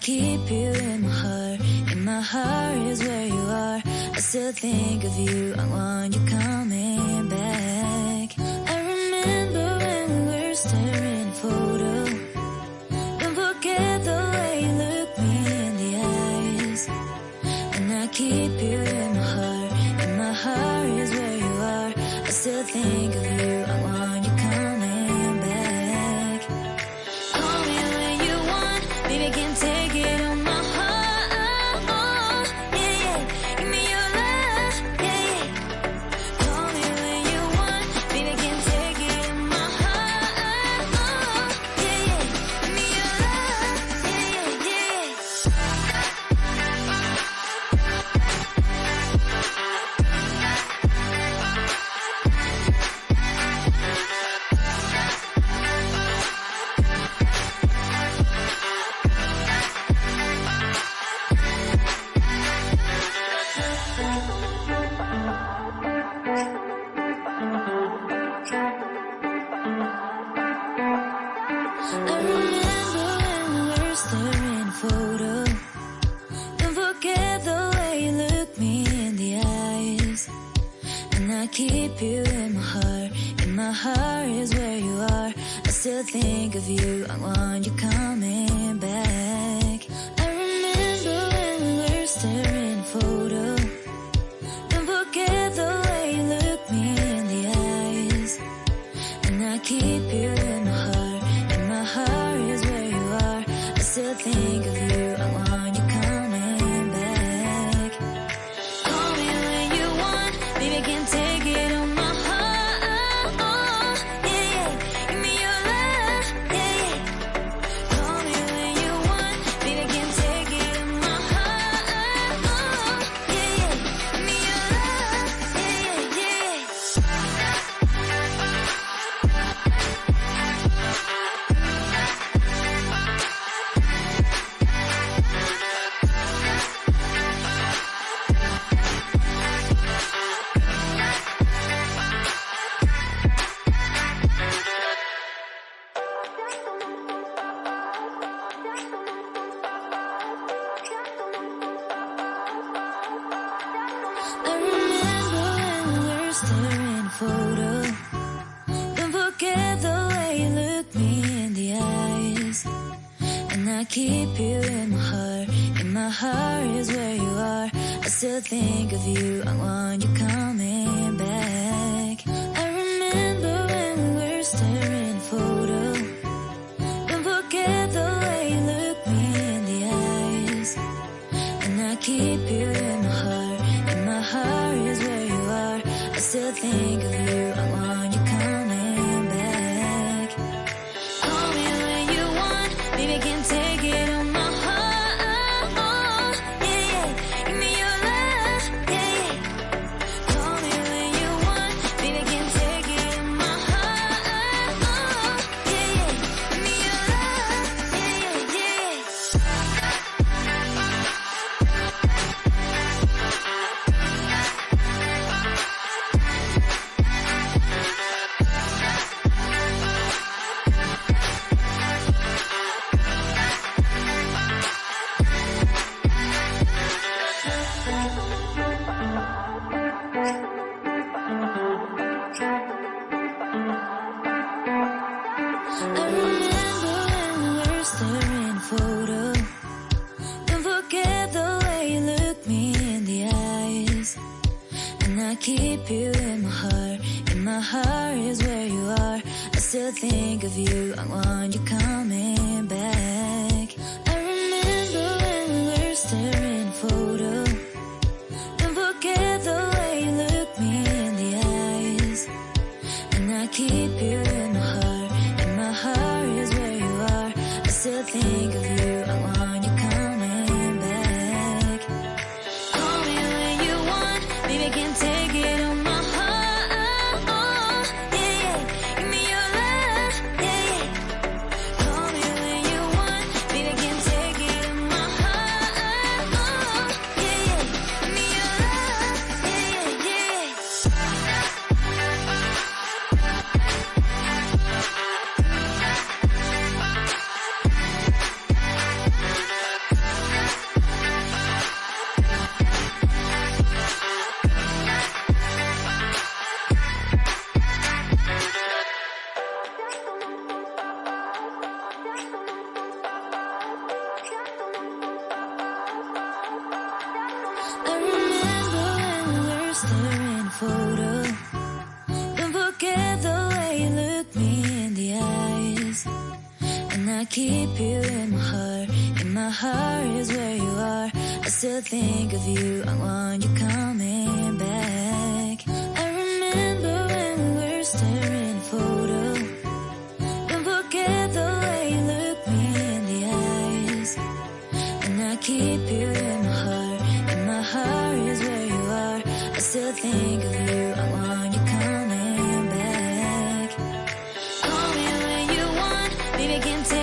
keep you in my heart. In my heart is where you are. I still think of you. I want you coming back. I remember when we were staring at a photo. Don't forget the way you look me in the eyes. And I keep you in my heart. In my heart is where you are. I still think of you. I want you coming back. Call me when you want, baby, I can take it on my heart. Yeah, yeah. Give me your love, yeah, yeah. Call me when you want, baby, I can take it on my heart. Yeah, yeah. Give me your love, yeah, yeah, yeah. I remember when we were staring at a photo. Don't forget the way you look me in the eyes. And I keep you in my heart. In my heart is where you are. I still think of you. I want you coming back. I remember when we were staring at a photo. Don't forget the way you look me in the eyes. And I keep you in my heart. In my heart is where you are. I still think of you. I want you coming back. Call me when you want, baby, I can take it on my heart. Yeah, yeah. Give me your love, yeah, yeah. Call me when you want, baby, I can take it on my heart. Yeah, yeah. Give me your love, yeah, yeah, yeah. I remember when we were staring at a photo. Don't forget the way you look me in the eyes. And I keep you in my heart. In my heart is where you are. I still think of you. I want you coming back. I remember when we were staring at a photo. Don't forget the way you look me in the eyes. And I keep you in my heart. In my heart is where you are. I still think of you. I want you coming back. Call me when you want, baby, I can take it on my heart. Yeah, yeah. Give me your love, yeah, yeah. Call me when you want, baby, I can take it on my heart. Yeah, yeah. Give me your love, yeah, yeah, yeah. I remember when we were staring at a photo. Don't forget the way you look me in the eyes. And I keep you in my heart. In my heart is where you are. I still think of you. I want you coming back. I remember when we were staring at a photo. Don't forget the way you look me in the eyes. And I keep you in my heart. In my heart is where you are. I still think of you. I want you coming back. Call me when you want, baby, I can take it on my heart. Yeah, yeah. Give me your love, yeah, yeah. Call And I keep you in my heart. In my heart is where you are. I still think of you. I want you coming back. I remember when we were staring at a photo. Don't forget the way you look me in the eyes. And I keep you in my heart. In my heart is where you are. I still think of you. I want you coming back. Call me when you want. Baby, I can take